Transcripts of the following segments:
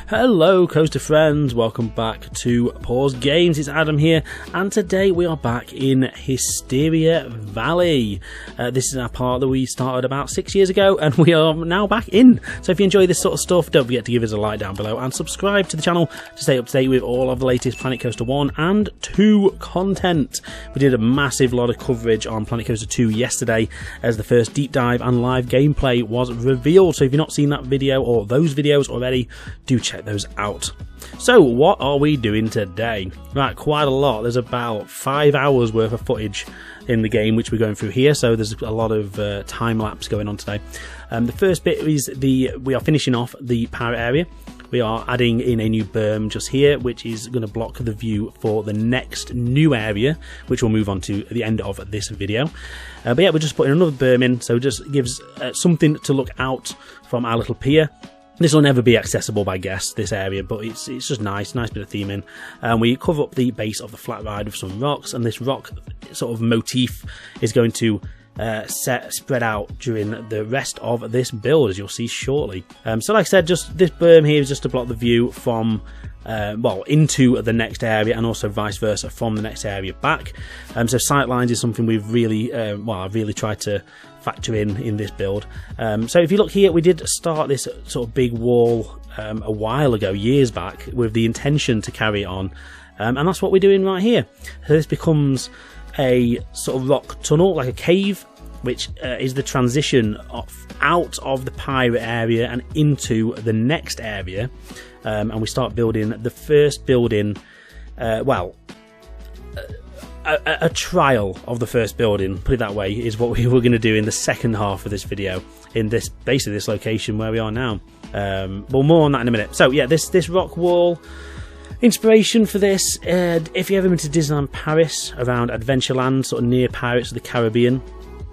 Hello Coaster friends, welcome back to Pause Games. It's Adam here, and today we are back in Hysteria Valley. This is our part that we started about 6 years ago, and we are now back in. So if you enjoy this sort of stuff, don't forget to give us a like down below and subscribe to the channel to stay up to date with all of the latest Planet Coaster 1 and 2 content. We did a massive lot of coverage on Planet Coaster 2 yesterday as the first deep dive and live gameplay was revealed. So if you've not seen that video or those videos already, do check those out. So what are we doing today? Right, quite a lot. There's about 5 hours worth of footage in the game which we're going through here, so there's a lot of time lapse going on today. The first bit is we are finishing off the pirate area. We are adding in a new berm just here, which is going to block the view for the next new area, which we'll move on to at the end of this video. But yeah, we're just putting another berm in, so it just gives something to look out from our little pier. This will never be accessible by guests, this area, but it's just nice bit of theming. We cover up the base of the flat ride with some rocks, and this rock sort of motif is going to spread out during the rest of this build, as you'll see shortly. So like I said, just this berm here is just to block the view from well, into the next area, and also vice versa from the next area back. So sightlines is something we've really well, I've really tried to factor in this build. So if you look here, we did start this sort of big wall a while ago, years back, with the intention to carry it on, and that's what we're doing right here. So this becomes a sort of rock tunnel, like a cave, which is the transition out of the pirate area and into the next area. And we start building the first building, well, a trial of the first building, put it that way, is what we were going to do in the second half of this video, in this basically this location where we are now. Well, more on that in a minute. So yeah, this rock wall inspiration for this, if you ever been to Disneyland Paris, around Adventureland, sort of near Pirates of the Caribbean,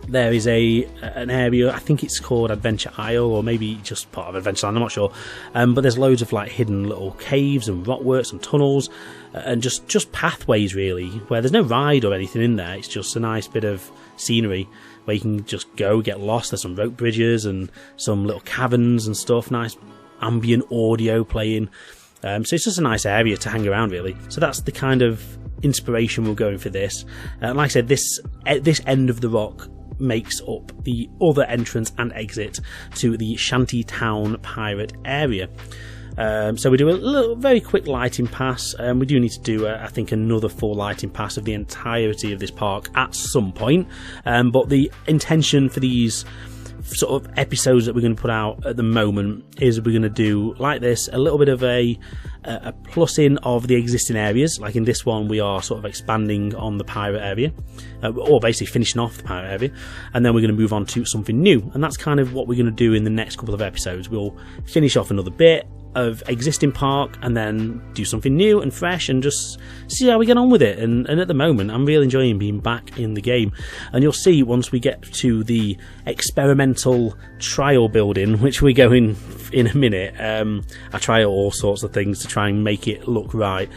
there is an area, I think it's called Adventure Isle, or maybe just part of Adventureland, I'm not sure. But there's loads of like hidden little caves and rockworks and tunnels, and just pathways really, where there's no ride or anything in there. It's just a nice bit of scenery where you can just go get lost. There's some rope bridges and some little caverns and stuff, nice ambient audio playing. So it's just a nice area to hang around really. So that's the kind of inspiration we're going for this. Like I said, this end of the rock makes up the other entrance and exit to the Shanty Town Pirate Area. So we do a very quick lighting pass, and we do need to do I think another full lighting pass of the entirety of this park at some point, but the intention for these sort of episodes that we're going to put out at the moment is we're going to do like this, a little bit of a plus in of the existing areas. Like in this one, we are sort of expanding on the pirate area, or basically finishing off the pirate area, and then we're going to move on to something new, and that's kind of what we're going to do in the next couple of episodes. We'll finish off another bit of existing park and then do something new and fresh and just see how we get on with it. And at the moment, I'm really enjoying being back in the game, and you'll see once we get to the experimental trial building, which we go in a minute. I try all sorts of things to try and make it look right,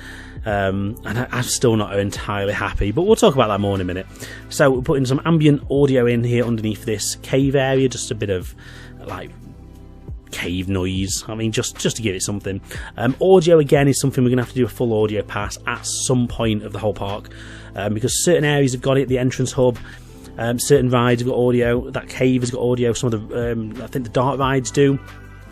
and I'm still not entirely happy, but we'll talk about that more in a minute. So we're putting some ambient audio in here underneath this cave area, just a bit of like cave noise, I mean, just to give it something. Audio again is something we're going to have to do a full audio pass at some point of the whole park, because certain areas have got it, the entrance hub, certain rides have got audio, that cave has got audio, some of the I think the dark rides do,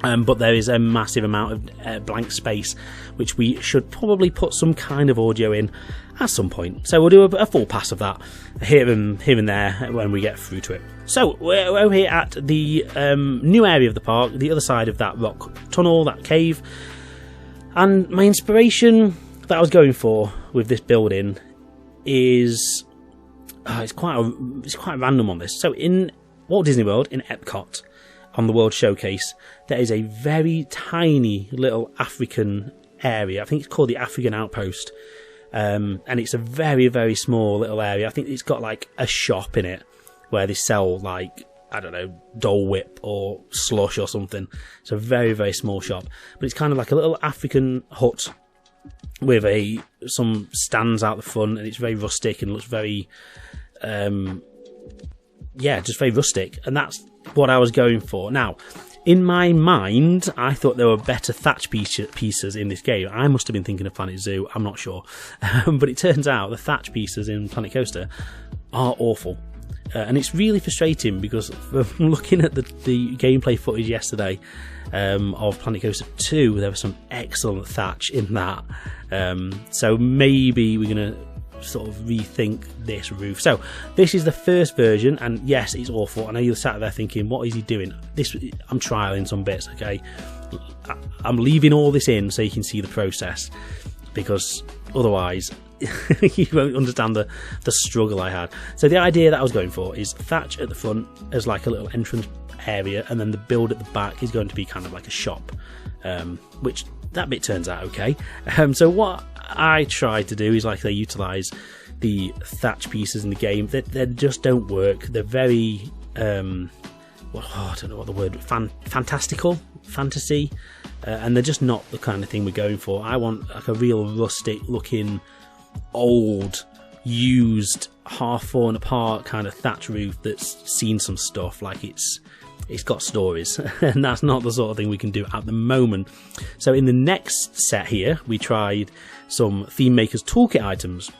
but there is a massive amount of blank space which we should probably put some kind of audio in at some point. So we'll do a full pass of that here and there when we get through to it. So we're over here at the new area of the park, the other side of that rock tunnel, that cave. And my inspiration that I was going for with this building is it's quite random on this. So in Walt Disney World, in Epcot, on the World Showcase, there is a very tiny little African area. I think it's called the African Outpost. And it's a very, very small little area. I think it's got like a shop in it where they sell like, I don't know, Dole Whip or slush or something. It's a very, very small shop, but it's kind of like a little African hut with some stands out the front, and it's very rustic and looks very yeah, just very rustic, and that's what I was going for. Now, in my mind, I thought there were better thatch pieces in this game. I must have been thinking of Planet Zoo, I'm not sure. But it turns out the thatch pieces in Planet Coaster are awful. And it's really frustrating because from looking at the gameplay footage yesterday of Planet Coaster 2, there was some excellent thatch in that. So maybe we're going to sort of rethink this roof. So this is the first version, and yes, it's awful. I know you're sat there thinking, what is he doing? I'm trialing some bits, okay? I'm leaving all this in so you can see the process, because otherwise you won't understand the struggle I had. So the idea that I was going for is thatch at the front as like a little entrance area, and then the build at the back is going to be kind of like a shop, which that bit turns out okay. So what I tried to do is, like, they utilise the thatch pieces in the game. They just don't work. They're very I don't know what the word, fantastical, fantasy, and they're just not the kind of thing we're going for. I want like a real rustic looking, old, used, half fallen apart kind of thatch roof that's seen some stuff, like it's got stories. And that's not the sort of thing we can do at the moment. So in the next set here, we tried some Theme Maker's Toolkit items.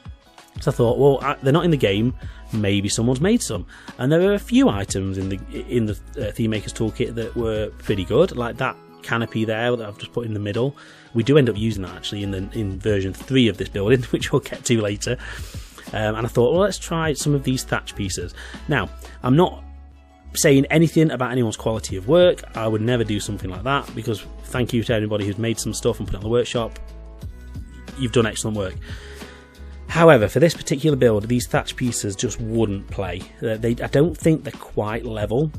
So I thought, well, they're not in the game, maybe someone's made some. And there were a few items in the Theme Maker's Toolkit that were pretty good, like that canopy there that I've just put in the middle. We do end up using that actually in version 3 of this building, which we'll get to later. And I thought, well, let's try some of these thatch pieces. Now, I'm not saying anything about anyone's quality of work. I would never do something like that, because thank you to anybody who's made some stuff and put it on the workshop. You've done excellent work. However, for this particular build, these thatch pieces just wouldn't play. I don't think they're quite level.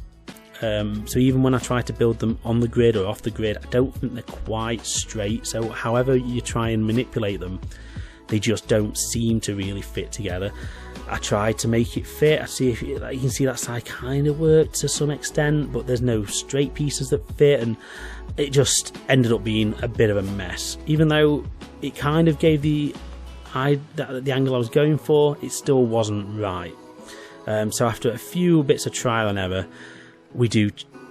So even when I try to build them on the grid or off the grid, I don't think they're quite straight. So however you try and manipulate them, they just don't seem to really fit together. I tried to make it fit. I see if you can see that side kind of worked to some extent, but there's no straight pieces that fit, and it just ended up being a bit of a mess. Even though it kind of gave the angle I was going for, it still wasn't right. So after a few bits of trial and error, we do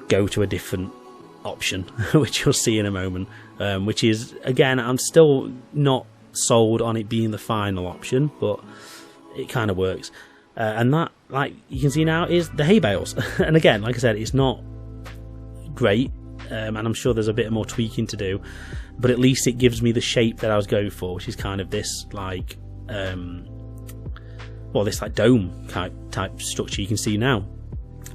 go to a different option, which you'll see in a moment, which is, again, I'm still not sold on it being the final option, but it kind of works. And that, like you can see now, is the hay bales. And again, like I said, it's not great, and I'm sure there's a bit more tweaking to do, but at least it gives me the shape that I was going for, which is kind of this like this like dome type structure you can see now.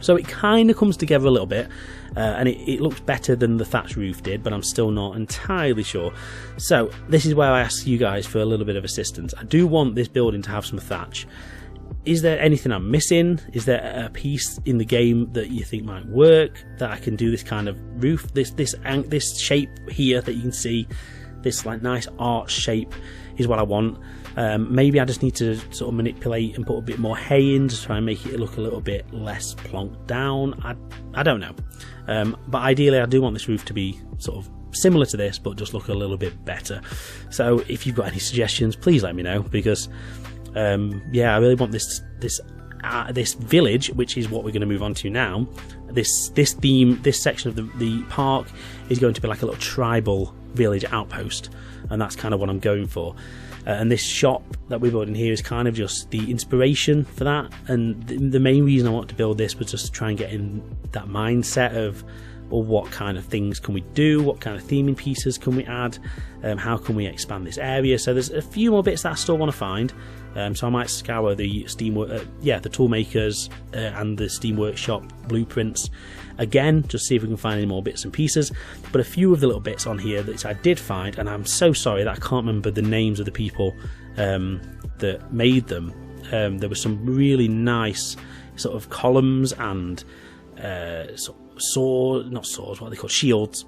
So it kind of comes together a little bit, and it looks better than the thatch roof did, but I'm still not entirely sure. So this is where I ask you guys for a little bit of assistance. I do want this building to have some thatch. Is there anything I'm missing? Is there a piece in the game that you think might work, that I can do this kind of roof, this shape here that you can see, this like nice arch shape is what I want. Maybe I just need to sort of manipulate and put a bit more hay in to try and make it look a little bit less plonked down. I don't know. But ideally I do want this roof to be sort of similar to this, but just look a little bit better. So if you've got any suggestions, please let me know, because yeah, I really want this village, which is what we're going to move on to now. This section of the park is going to be like a little tribal village outpost, and that's kind of what I'm going for. And this shop that we're building here is kind of just the inspiration for that. And the main reason I want to build this was just to try and get in that mindset of, well, what kind of things can we do? What kind of theming pieces can we add? How can we expand this area? So there's a few more bits that I still want to find. So I might scour the the Toolmakers and the Steam Workshop blueprints again, just see if we can find any more bits and pieces. But a few of the little bits on here that I did find, and I'm so sorry that I can't remember the names of the people that made them. There were some really nice sort of columns and shields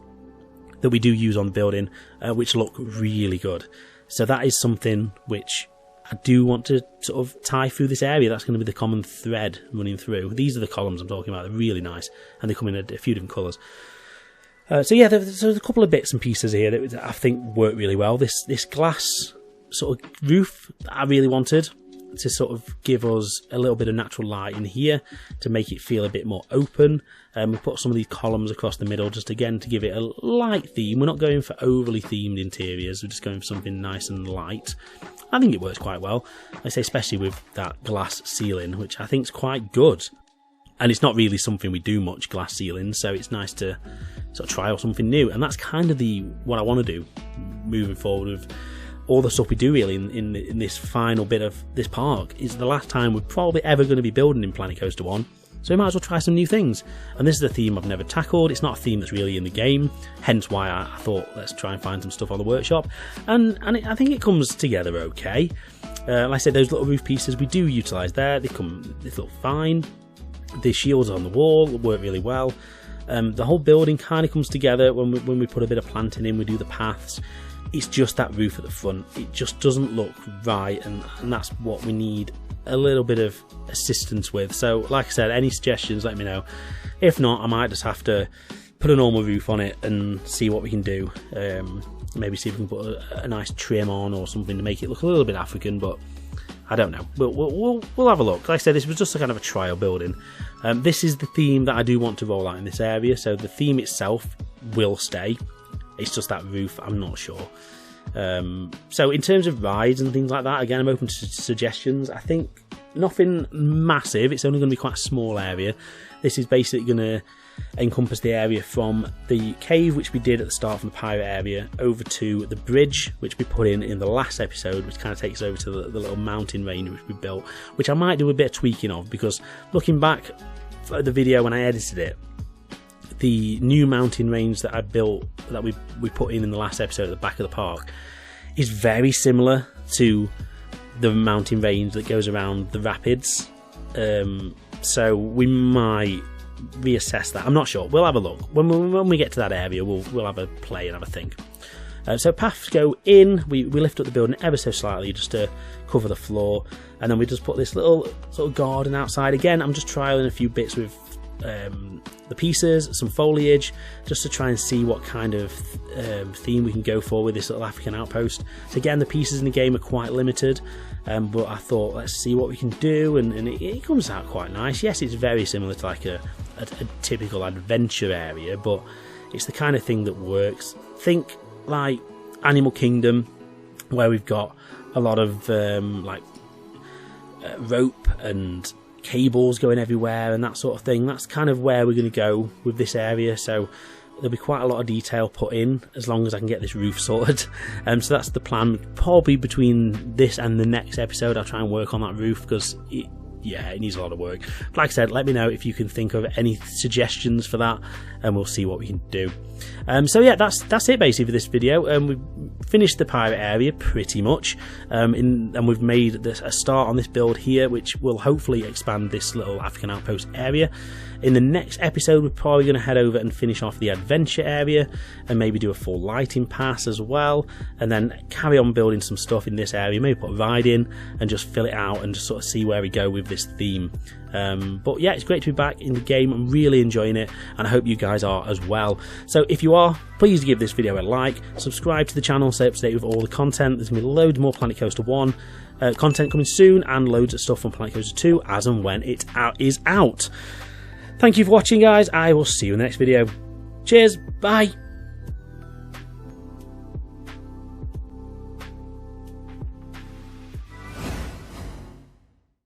that we do use on the building, which look really good. So that is something which I do want to sort of tie through this area. That's going to be the common thread running through. These are the columns I'm talking about. They're really nice, and they come in a few different colours. So yeah, there's a couple of bits and pieces here that I think work really well. This glass sort of roof that I really wanted. to sort of give us a little bit of natural light in here to make it feel a bit more open. We put some of these columns across the middle just again to give it a light theme. We're not going for overly themed interiors, we're just going for something nice and light. I think it works quite well, I say, especially with that glass ceiling, which I think is quite good. And it's not really something we do much, glass ceilings, so it's nice to sort of try out something new. And that's kind of what I want to do moving forward with all the stuff we do really in this final bit of this park. Is the last time we're probably ever going to be building in Planet Coaster 1, so we might as well try some new things. And this is a theme I've never tackled. It's not a theme that's really in the game, hence why I thought let's try and find some stuff on the workshop. And I think it comes together okay. Like I said, those little roof pieces we do utilise there, they look fine. The shields on the wall work really well. The whole building kind of comes together when we put a bit of planting in, we do the paths. It's just that roof at the front, it just doesn't look right, and that's what we need a little bit of assistance with. So like I said, any suggestions, let me know. If not, I might just have to put a normal roof on it and see what we can do. Maybe see if we can put a nice trim on or something to make it look a little bit African, but I don't know. We'll have a look. Like I said, this was just a kind of a trial building. This is the theme that I do want to roll out in this area, so the theme itself will stay. It's just that roof, I'm not sure. So in terms of rides and things like that, again, I'm open to suggestions. I think nothing massive, it's only going to be quite a small area. This is basically going to encompass the area from the cave, which we did at the start from the pirate area, over to the bridge, which we put in the last episode, which kind of takes us over to the little mountain range which we built, which I might do a bit of tweaking of, because looking back at the video when I edited it, the new mountain range that I built, that we put in the last episode at the back of the park, is very similar to the mountain range that goes around the rapids. So we might reassess that. I'm not sure. We'll have a look when we get to that area. We'll have a play and have a think. So paths go in. We lift up the building ever so slightly just to cover the floor, and then we just put this little sort of garden outside. Again, I'm just trialing a few bits with the pieces, some foliage, just to try and see what kind of theme we can go for with this little African outpost. So again, the pieces in the game are quite limited, but I thought let's see what we can do, and it comes out quite nice. Yes, it's very similar to like a typical adventure area, but it's the kind of thing that works. Think like Animal Kingdom, where we've got a lot of rope and cables going everywhere and that sort of thing. That's kind of where we're going to go with this area, so there'll be quite a lot of detail put in as long as I can get this roof sorted. So that's the plan. Probably between this and the next episode I'll try and work on that roof, because it needs a lot of work. But like I said, let me know if you can think of any suggestions for that, and we'll see what we can do. So yeah, that's it basically for this video. We've finished the pirate area pretty much, and we've made a start on this build here, which will hopefully expand this little African outpost area. In the next episode, we're probably going to head over and finish off the adventure area and maybe do a full lighting pass as well, and then carry on building some stuff in this area, maybe put a ride in and just fill it out and just sort of see where we go with this theme. But yeah, it's great to be back in the game. I'm really enjoying it, and I hope you guys are as well. So if you are, please give this video a like, subscribe to the channel, stay up to date with all the content. There's going to be loads more Planet Coaster 1 content coming soon, and loads of stuff from Planet Coaster 2 as and when it is out. Thank you for watching, guys. I will see you in the next video. Cheers, bye.